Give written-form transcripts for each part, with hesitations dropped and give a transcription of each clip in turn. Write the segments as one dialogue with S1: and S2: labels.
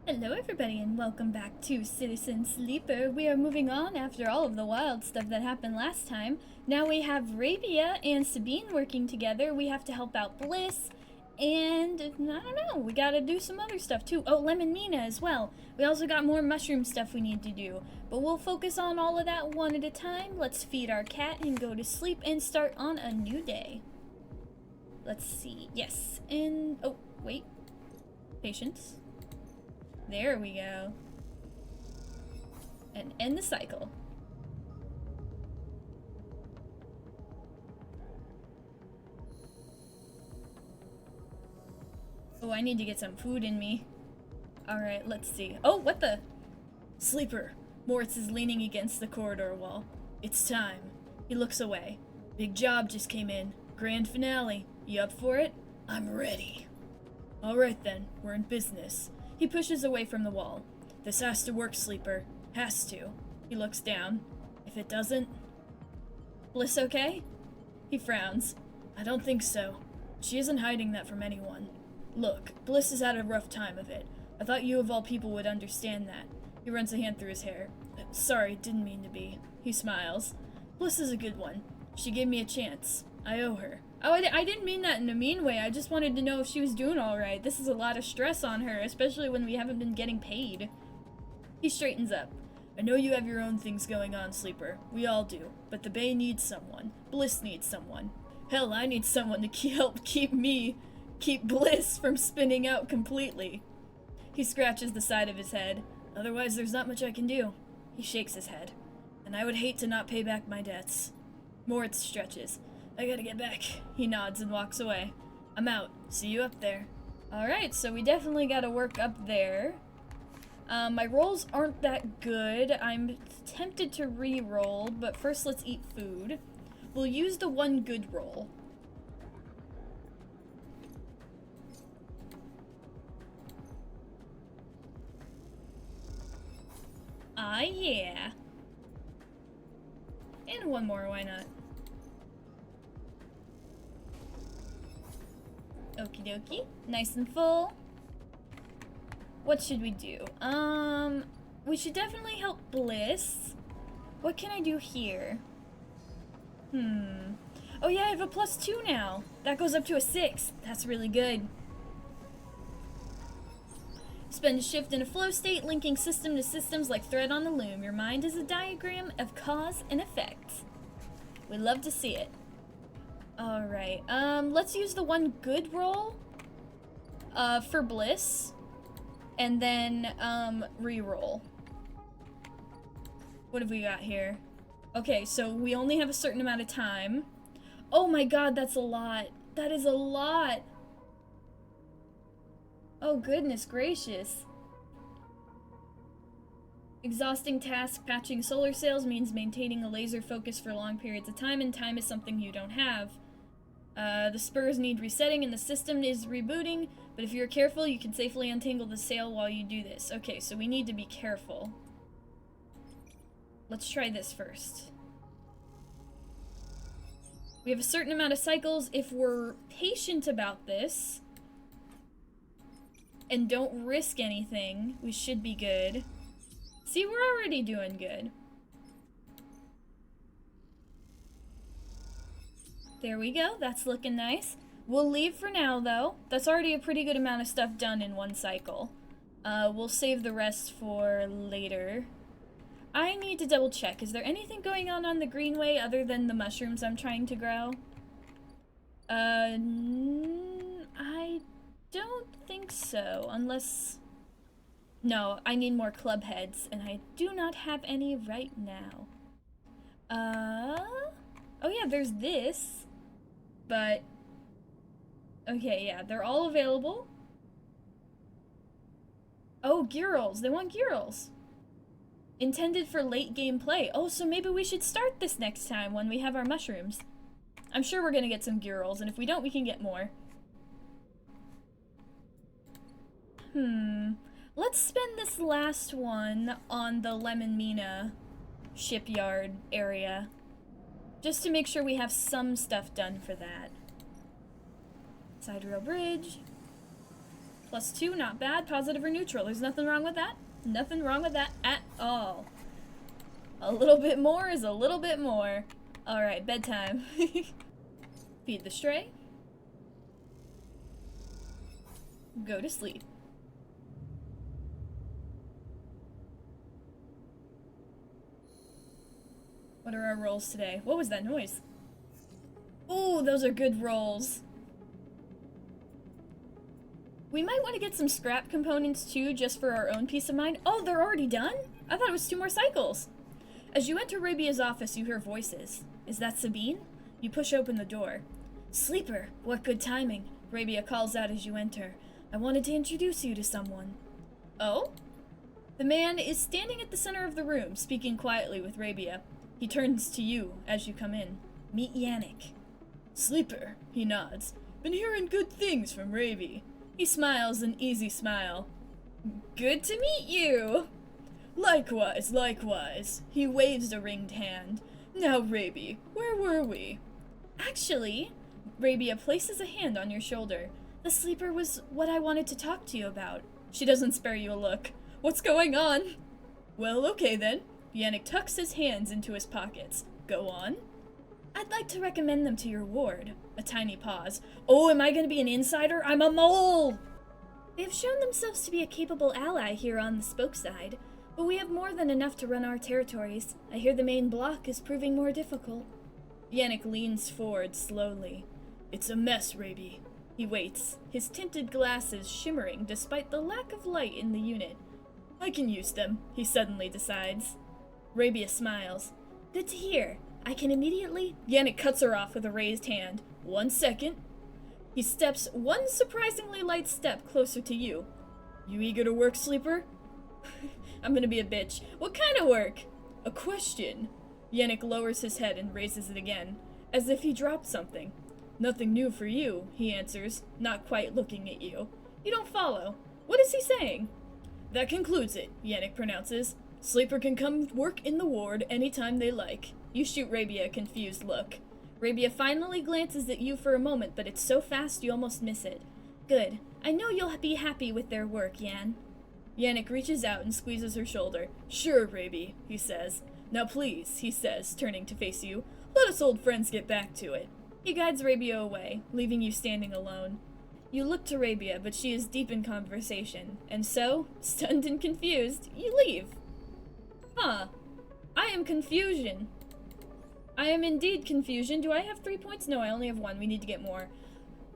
S1: Hello everybody and welcome back to Citizen Sleeper. We are moving on after all of the wild stuff that happened last time. Now we have Rabia and Sabine working together. We have to help out Bliss and I don't know, we gotta do some other stuff too. Oh, Lemon Mina as well. We also got more mushroom stuff we need to do. But we'll focus on all of that one at a time. Let's feed our cat and go to sleep and start on a new day. Let's see. Yes. And oh, wait. Patience. There we go. And end the cycle. Oh, I need to get some food in me. Alright, let's see. Oh, what the? Sleeper. Moritz is leaning against the corridor wall. It's time. He looks away. Big job just came in. Grand finale. You up for it? I'm ready. Alright then, we're in business. He pushes away from the wall. This has to work, Sleeper. Has to. He looks down. If it doesn't... Bliss okay? He frowns. I don't think so. She isn't hiding that from anyone. Look, Bliss has had a rough time of it. I thought you of all people would understand that. He runs a hand through his hair. Sorry, didn't mean to be. He smiles. Bliss is a good one. She gave me a chance. I owe her. Oh, I didn't mean that in a mean way. I just wanted to know if she was doing alright. This is a lot of stress on her, especially when we haven't been getting paid. He straightens up. I know you have your own things going on, Sleeper. We all do. But the Bay needs someone. Bliss needs someone. Hell, I need someone to help keep Bliss from spinning out completely. He scratches the side of his head. Otherwise, there's not much I can do. He shakes his head. And I would hate to not pay back my debts. Moritz stretches. I gotta get back. He nods and walks away. I'm out. See you up there. Alright, so we definitely gotta work up there. My rolls aren't that good. I'm tempted to re-roll, but first let's eat food. We'll use the one good roll. Ah, yeah. And one more, why not? Okie dokie. Nice and full. What should we do? We should definitely help Bliss. What can I do here? Oh yeah, I have a +2 now. That goes up to a 6. That's really good. Spend a shift in a flow state, linking system to systems like thread on the loom. Your mind is a diagram of cause and effect. We love to see it. Alright, let's use the one good roll, for Bliss, and then, re-roll. What have we got here? Okay, so we only have a certain amount of time. Oh my god, that's a lot. That is a lot. Oh, goodness gracious. Exhausting task patching solar sails means maintaining a laser focus for long periods of time, and time is something you don't have. The spurs need resetting and the system is rebooting, but if you're careful, you can safely untangle the sail while you do this. Okay, so we need to be careful. Let's try this first. We have a certain amount of cycles. If we're patient about this and don't risk anything, we should be good. See, we're already doing good. There we go, that's looking nice. We'll leave for now, though. That's already a pretty good amount of stuff done in one cycle. We'll save the rest for later. I need to double check. Is there anything going on the greenway other than the mushrooms I'm trying to grow? I don't think so, unless... No, I need more club heads, and I do not have any right now. Oh yeah, there's this. But, okay, yeah, they're all available. Oh, Girls. They want Girls. Intended for late game play. Oh, so maybe we should start this next time when we have our mushrooms. I'm sure we're gonna get some Girls, and if we don't, we can get more. Let's spend this last one on the Lemon Mina shipyard area. Just to make sure we have some stuff done for that. Side rail bridge. +2, not bad. Positive or neutral. There's nothing wrong with that. Nothing wrong with that at all. A little bit more is a little bit more. Alright, bedtime. Feed the stray. Go to sleep. What are our rolls today? What was that noise? Ooh, those are good rolls. We might want to get some scrap components too, just for our own peace of mind. Oh, they're already done? I thought it was 2 more cycles. As you enter Rabia's office, you hear voices. Is that Sabine? You push open the door. Sleeper, what good timing. Rabia calls out as you enter. I wanted to introduce you to someone. Oh? The man is standing at the center of the room, speaking quietly with Rabia. He turns to you as you come in. Meet Yannick. Sleeper, he nods. Been hearing good things from Ravi. He smiles an easy smile. Good to meet you. Likewise, likewise. He waves a ringed hand. Now, Rabi, where were we? Actually, Rabia places a hand on your shoulder. The sleeper was what I wanted to talk to you about. She doesn't spare you a look. What's going on? Well, okay then. Yannick tucks his hands into his pockets. Go on. I'd like to recommend them to your ward. A tiny pause. Oh, am I going to be an insider? I'm a mole! They have shown themselves to be a capable ally here on the spoke side, but we have more than enough to run our territories. I hear the main block is proving more difficult. Yannick leans forward slowly. It's a mess, Rabi. He waits, his tinted glasses shimmering despite the lack of light in the unit. I can use them, he suddenly decides. Rabia smiles. Good to hear. I can immediately... Yannick cuts her off with a raised hand. 1 second. He steps one surprisingly light step closer to you. You eager to work, sleeper? I'm gonna be a bitch. What kind of work? A question. Yannick lowers his head and raises it again, as if he dropped something. Nothing new for you, he answers, not quite looking at you. You don't follow. What is he saying? That concludes it, Yannick pronounces. Sleeper can come work in the ward anytime they like. You shoot Rabia a confused look. Rabia finally glances at you for a moment, but it's so fast you almost miss it. Good. I know you'll be happy with their work, Yan. Yannick reaches out and squeezes her shoulder. Sure, Rabi, he says. Now please, he says, turning to face you, let us old friends get back to it. He guides Rabia away, leaving you standing alone. You look to Rabia, but she is deep in conversation, and so, stunned and confused, you leave. Huh. I am confusion. I am indeed confusion. Do I have 3 points? No, I only have 1. We need to get more.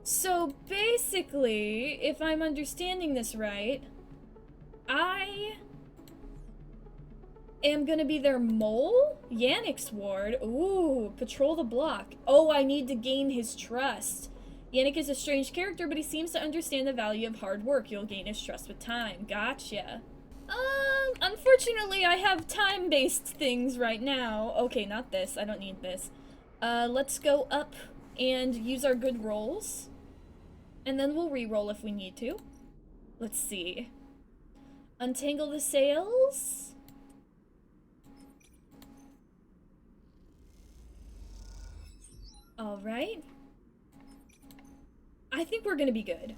S1: So, basically, if I'm understanding this right, I am gonna be their mole? Yannick's ward. Ooh, patrol the block. Oh, I need to gain his trust. Yannick is a strange character, but he seems to understand the value of hard work. You'll gain his trust with time. Gotcha. Unfortunately, I have time-based things right now. Okay, not this. I don't need this. Let's go up and use our good rolls. And then we'll re-roll if we need to. Let's see. Untangle the sails. Alright. I think we're gonna be good.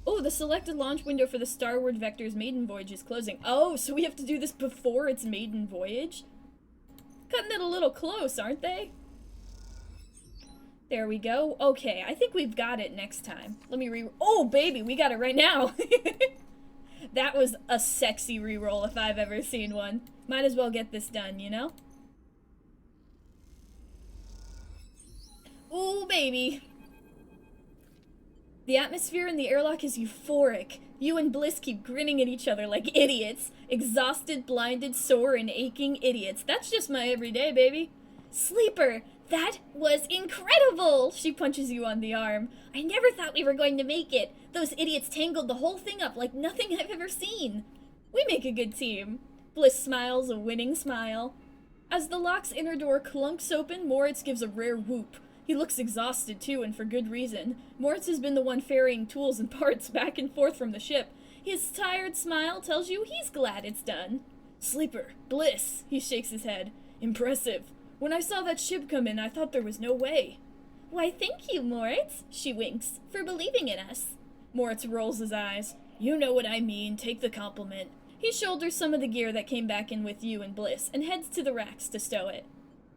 S1: Oh, the selected launch window for the Starward Vector's maiden voyage is closing. Oh, so we have to do this before its maiden voyage? Cutting it a little close, aren't they? There we go. Okay, I think we've got it next time. Let me Oh, baby, we got it right now. That was a sexy reroll if I've ever seen one. Might as well get this done, you know? Ooh, baby. The atmosphere in the airlock is euphoric. You and Bliss keep grinning at each other like idiots. Exhausted, blinded, sore, and aching idiots. That's just my everyday, baby. Sleeper, that was incredible! She punches you on the arm. I never thought we were going to make it. Those idiots tangled the whole thing up like nothing I've ever seen. We make a good team. Bliss smiles a winning smile. As the lock's inner door clunks open, Moritz gives a rare whoop. He looks exhausted, too, and for good reason. Moritz has been the one ferrying tools and parts back and forth from the ship. His tired smile tells you he's glad it's done. Sleeper, Bliss, he shakes his head. Impressive. When I saw that ship come in, I thought there was no way. Why, thank you, Moritz, she winks, for believing in us. Moritz rolls his eyes. You know what I mean, take the compliment. He shoulders some of the gear that came back in with you and Bliss, and heads to the racks to stow it.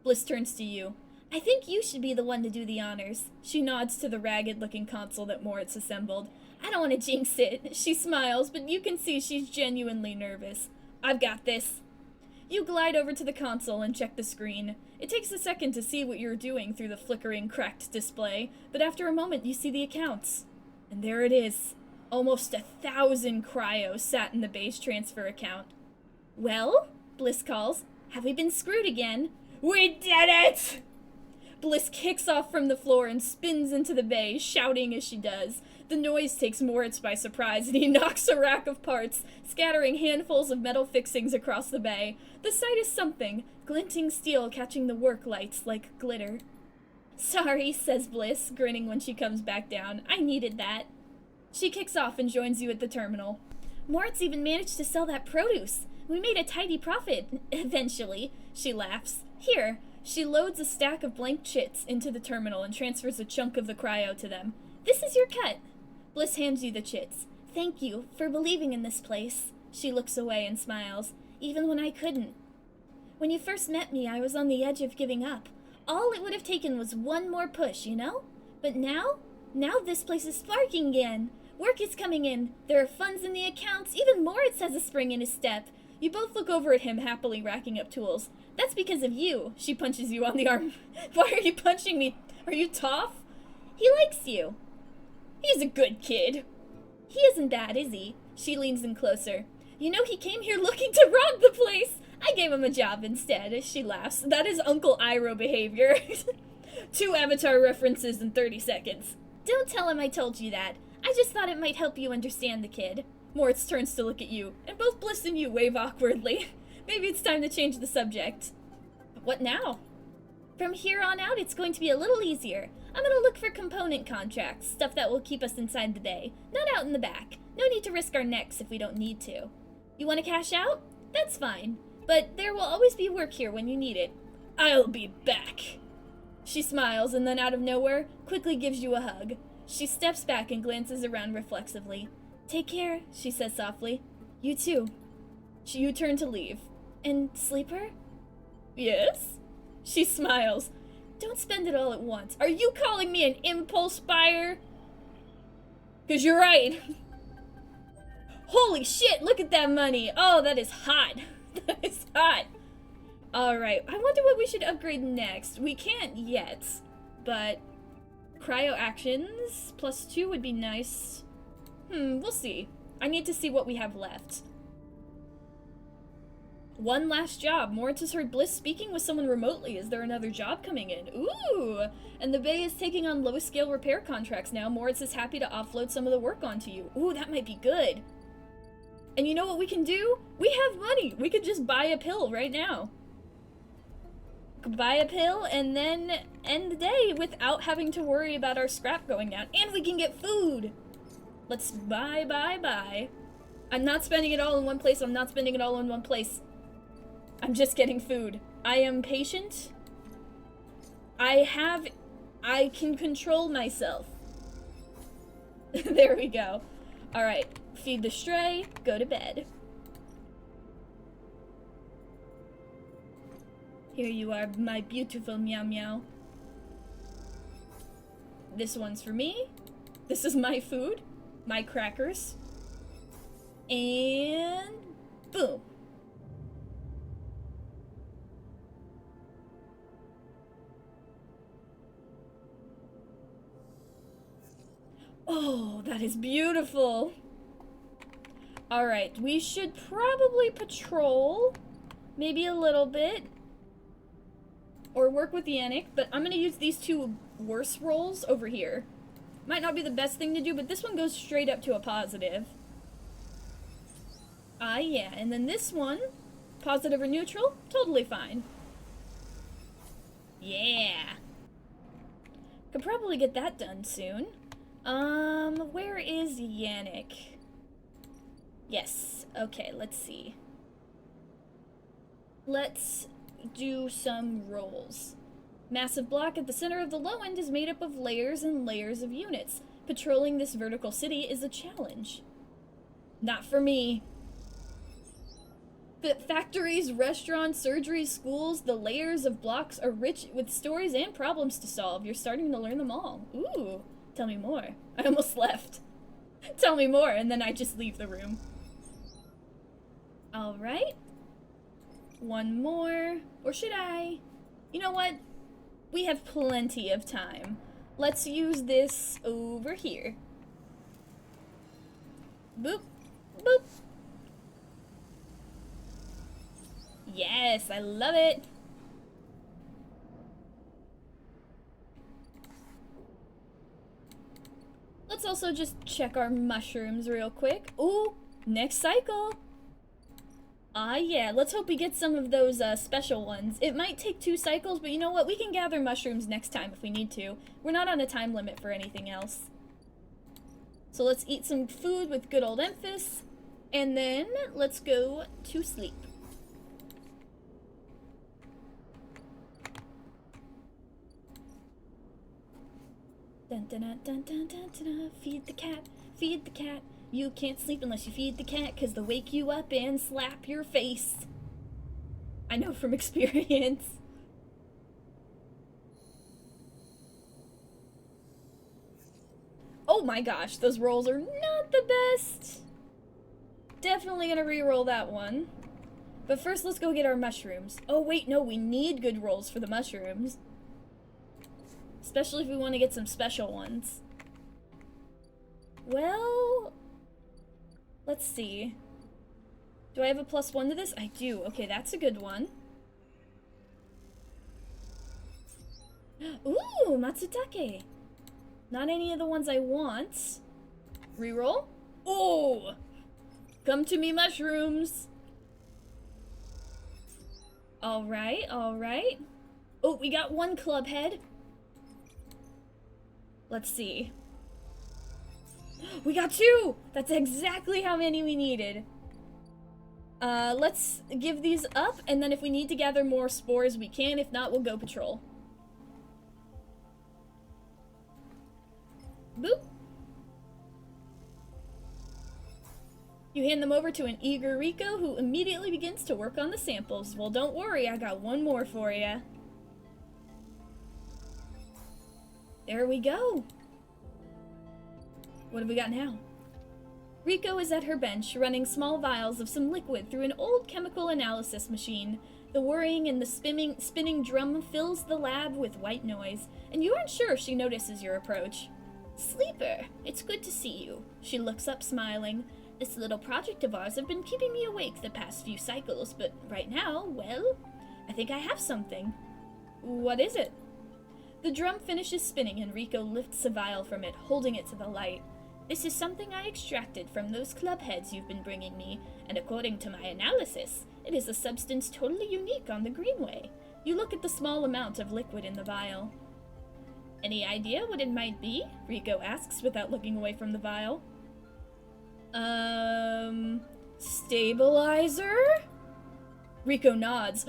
S1: Bliss turns to you. I think you should be the one to do the honors. She nods to the ragged-looking console that Moritz assembled. I don't want to jinx it. She smiles, but you can see she's genuinely nervous. I've got this. You glide over to the console and check the screen. It takes a second to see what you're doing through the flickering, cracked display, but after a moment you see the accounts. And there it is. Almost 1,000 cryos sat in the base transfer account. Well, Bliss calls, have we been screwed again? We did it! Bliss kicks off from the floor and spins into the bay, shouting as she does. The noise takes Moritz by surprise, and he knocks a rack of parts, scattering handfuls of metal fixings across the bay. The sight is something, glinting steel catching the work lights like glitter. Sorry, says Bliss, grinning when she comes back down. I needed that. She kicks off and joins you at the terminal. Moritz even managed to sell that produce. We made a tidy profit, eventually. She laughs. Here. She loads a stack of blank chits into the terminal and transfers a chunk of the cryo to them. This is your cut. Bliss hands you the chits. Thank you for believing in this place. She looks away and smiles, even when I couldn't. When you first met me, I was on the edge of giving up. All it would have taken was one more push, you know? But now this place is sparking again. Work is coming in. There are funds in the accounts. Even Moritz has a spring in his step. You both look over at him, happily racking up tools. That's because of you. She punches you on the arm. Why are you punching me? Are you tough? He likes you. He's a good kid. He isn't bad, is he? She leans in closer. You know he came here looking to rob the place. I gave him a job instead. She laughs. That is Uncle Iroh behavior. 2 Avatar references in 30 seconds. Don't tell him I told you that. I just thought it might help you understand the kid. Moritz turns to look at you, and both Bliss and you wave awkwardly. Maybe it's time to change the subject. But what now? From here on out, it's going to be a little easier. I'm going to look for component contracts, stuff that will keep us inside the bay, not out in the back. No need to risk our necks if we don't need to. You want to cash out? That's fine. But there will always be work here when you need it. I'll be back. She smiles, and then out of nowhere, quickly gives you a hug. She steps back and glances around reflexively. Take care, she says softly. You too. You turn to leave. And Sleeper? Yes? She smiles. Don't spend it all at once. Are you calling me an impulse buyer? 'Cause you're right. Holy shit, look at that money. Oh, that is hot. That is hot. Alright, I wonder what we should upgrade next. We can't yet, but cryo actions +2 would be nice. We'll see. I need to see what we have left. One last job. Moritz has heard Bliss speaking with someone remotely. Is there another job coming in? Ooh! And the Bay is taking on low-scale repair contracts now. Moritz is happy to offload some of the work onto you. Ooh, that might be good. And you know what we can do? We have money! We could just buy a pill right now. Buy a pill and then end the day without having to worry about our scrap going down. And we can get food! Let's buy. I'm not spending it all in one place. I'm not spending it all in one place. I'm just getting food. I am patient. I can control myself. There we go. Alright, feed the stray, go to bed. Here you are, my beautiful meow meow. This one's for me. This is my food, my crackers. And boom. Oh, that is beautiful. Alright, we should probably patrol. Maybe a little bit. Or work with Yannick, but I'm gonna use these 2 worse rolls over here. Might not be the best thing to do, but this one goes straight up to a positive. Ah, yeah, and then this one, positive or neutral, totally fine. Yeah. Could probably get that done soon. Where is Yannick? Yes, okay, let's see. Let's do some rolls. Massive block at the center of the low end is made up of layers and layers of units. Patrolling this vertical city is a challenge. Not for me. Factories, restaurants, surgeries, schools, the layers of blocks are rich with stories and problems to solve. You're starting to learn them all. Ooh, tell me more. I almost left. Tell me more, and then I just leave the room. Alright. One more. Or should I? You know what? We have plenty of time. Let's use this over here. Boop. Boop. Yes, I love it. Let's also just check our mushrooms real quick. Ooh, next cycle. Ah, yeah, let's hope we get some of those special ones. It might take 2 cycles, but you know what? We can gather mushrooms next time if we need to. We're not on a time limit for anything else. So let's eat some food with good old Emphas, and then let's go to sleep. Dun, dun, dun, dun, dun, dun, dun. Feed the cat, feed the cat. You can't sleep unless you feed the cat, 'cause they'll wake you up and slap your face. I know from experience. Oh my gosh, those rolls are not the best. Definitely gonna re-roll that one. But first, let's go get our mushrooms. Oh wait, no, we need good rolls for the mushrooms. Especially if we want to get some special ones. Well, let's see. Do I have a +1 to this? I do. Okay, that's a good one. Ooh, Matsutake. Not any of the ones I want. Reroll. Oh! Come to me, mushrooms. Alright, alright. Oh, we got 1 club head. Let's see. We got 2! That's exactly how many we needed. Let's give these up, and then if we need to gather more spores, we can. If not, we'll go patrol. Boop. You hand them over to an eager Riko, who immediately begins to work on the samples. Well, don't worry, I got 1 more for you. There we go. What have we got now? Riko is at her bench, running small vials of some liquid through an old chemical analysis machine. The whirring and the spinning drum fills the lab with white noise, and you aren't sure if she notices your approach. Sleeper, it's good to see you. She looks up, smiling. This little project of ours has been keeping me awake the past few cycles, but right now, well, I think I have something. What is it? The drum finishes spinning and Riko lifts a vial from it, holding it to the light. This is something I extracted from those club heads you've been bringing me, and according to my analysis, it is a substance totally unique on the Greenway. You look at the small amount of liquid in the vial. Any idea what it might be? Riko asks without looking away from the vial. Stabilizer? Riko nods.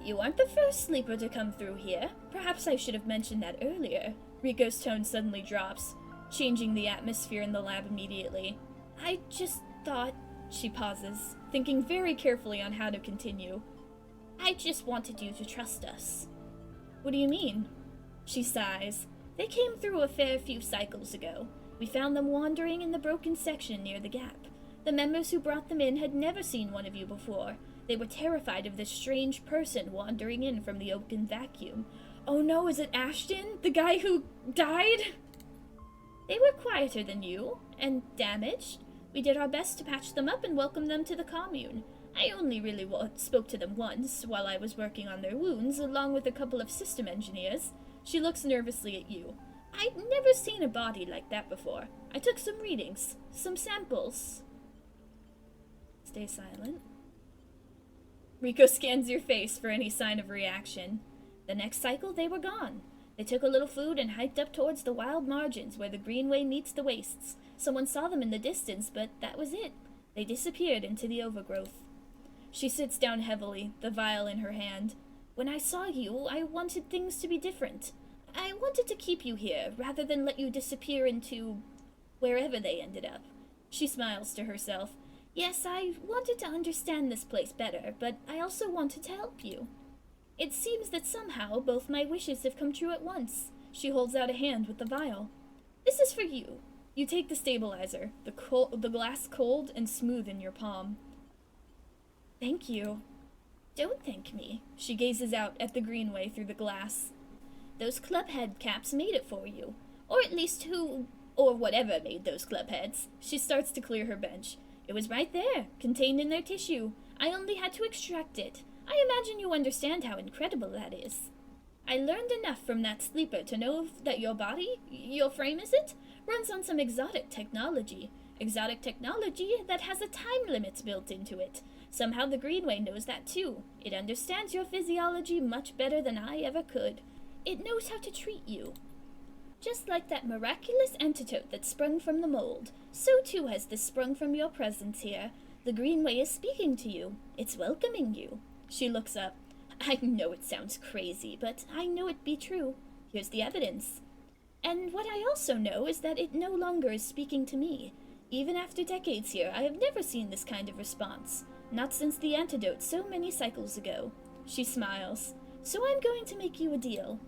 S1: You aren't the first sleeper to come through here. Perhaps I should have mentioned that earlier. Riko's tone suddenly drops, changing the atmosphere in the lab immediately. I just thought... She pauses, thinking very carefully on how to continue. I just wanted you to trust us. What do you mean? She sighs. They came through a fair few cycles ago. We found them wandering in the broken section near the gap. The members who brought them in had never seen one of you before. They were terrified of this strange person wandering in from the oaken vacuum. Oh no, is it Ashton? The guy who died? They were quieter than you, and damaged. We did our best to patch them up and welcome them to the commune. I only really spoke to them once, while I was working on their wounds, along with a couple of system engineers. She looks nervously at you. I'd never seen a body like that before. I took some readings, some samples. Stay silent. Riko scans your face for any sign of reaction. The next cycle, they were gone. They took a little food and hiked up towards the wild margins where the Greenway meets the wastes. Someone saw them in the distance, but that was it. They disappeared into the overgrowth. She sits down heavily, the vial in her hand. When I saw you, I wanted things to be different. I wanted to keep you here, rather than let you disappear into wherever they ended up. She smiles to herself. Yes, I wanted to understand this place better, but I also wanted to help you. It seems that somehow both my wishes have come true at once. She holds out a hand with the vial. This is for you. You take the stabilizer, the glass cold and smooth in your palm. Thank you. Don't thank me. She gazes out at the greenway through the glass. Those club head caps made it for you. Or at least who, or whatever made those club heads. She starts to clear her bench. It was right there, contained in their tissue. I only had to extract it. I imagine you understand how incredible that is. I learned enough from that sleeper to know that your body, your frame is it, runs on some exotic technology. Exotic technology that has a time limit built into it. Somehow the Greenway knows that too. It understands your physiology much better than I ever could. It knows how to treat you. Just like that miraculous antidote that sprung from the mold, so too has this sprung from your presence here. The Greenway is speaking to you. It's welcoming you. She looks up. I know it sounds crazy, but I know it be true. Here's the evidence. And what I also know is that it no longer is speaking to me. Even after decades here, I have never seen this kind of response. Not since the antidote so many cycles ago. She smiles. So I'm going to make you a deal.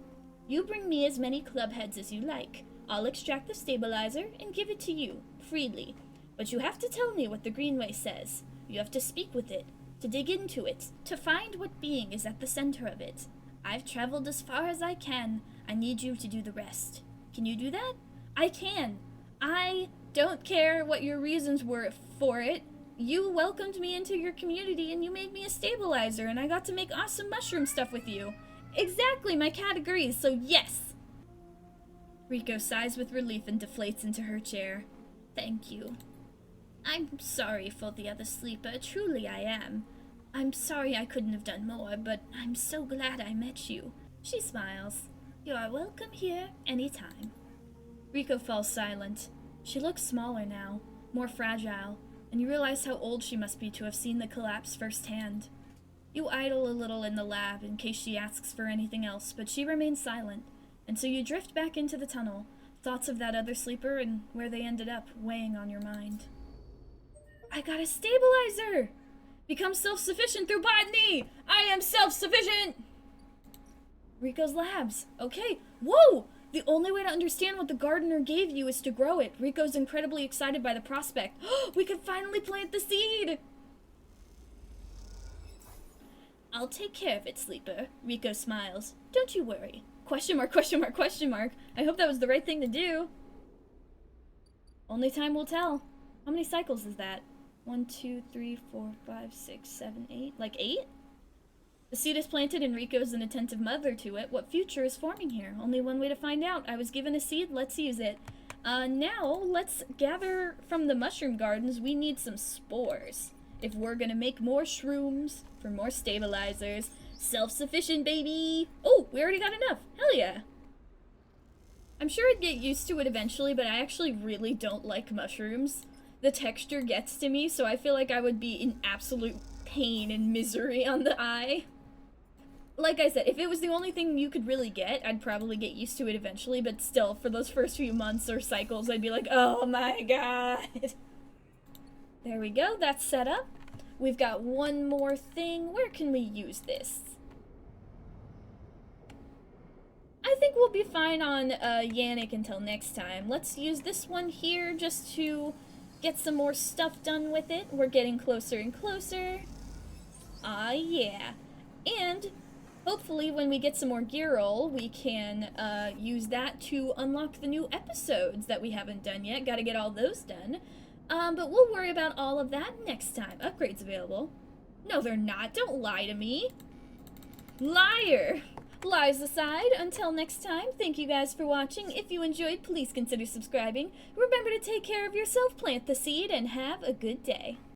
S1: You bring me as many club heads as you like. I'll extract the stabilizer and give it to you, freely. But you have to tell me what the Greenway says. You have to speak with it, to dig into it, to find what being is at the center of it. I've traveled as far as I can. I need you to do the rest. Can you do that? I can. I don't care what your reasons were for it. You welcomed me into your community and you made me a stabilizer and I got to make awesome mushroom stuff with you. Exactly my categories, so yes! Riko sighs with relief and deflates into her chair. Thank you. I'm sorry for the other sleeper, truly I am. I'm sorry I couldn't have done more, but I'm so glad I met you. She smiles. You are welcome here anytime. Riko falls silent. She looks smaller now, more fragile, and you realize how old she must be to have seen the collapse firsthand. You idle a little in the lab in case she asks for anything else, but she remains silent, and so you drift back into the tunnel, thoughts of that other sleeper and where they ended up weighing on your mind. I got a stabilizer! Become self-sufficient through botany! I am self-sufficient! Riko's labs. Okay. Whoa! The only way to understand what the gardener gave you is to grow it. Riko's incredibly excited by the prospect. We could finally plant the seed! I'll take care of it, sleeper. Riko smiles. Don't you worry. Question mark, question mark, question mark. I hope that was the right thing to do. Only time will tell. How many cycles is that? 1, 2, 3, 4, 5, 6, 7, 8. Like 8? The seed is planted and Riko's an attentive mother to it. What future is forming here? Only one way to find out. I was given a seed, let's use it. Now, let's gather from the mushroom gardens. We need some spores. If we're gonna make more shrooms for more stabilizers. Self-sufficient, baby! Oh, we already got enough. Hell yeah. I'm sure I'd get used to it eventually, but I actually really don't like mushrooms. The texture gets to me, so I feel like I would be in absolute pain and misery on the eye. Like I said, if it was the only thing you could really get, I'd probably get used to it eventually, but still, for those first few months or cycles, I'd be like, oh my god. There we go, that's set up. We've got one more thing. Where can we use this? I think we'll be fine on Yannick until next time. Let's use this one here just to get some more stuff done with it. We're getting closer and closer. Ah, yeah. And hopefully when we get some more gear roll, we can use that to unlock the new episodes that we haven't done yet. Gotta get all those done. But we'll worry about all of that next time. Upgrades available. No, they're not. Don't lie to me. Liar! Lies aside, until next time, thank you guys for watching. If you enjoyed, please consider subscribing. Remember to take care of yourself, plant the seed, and have a good day.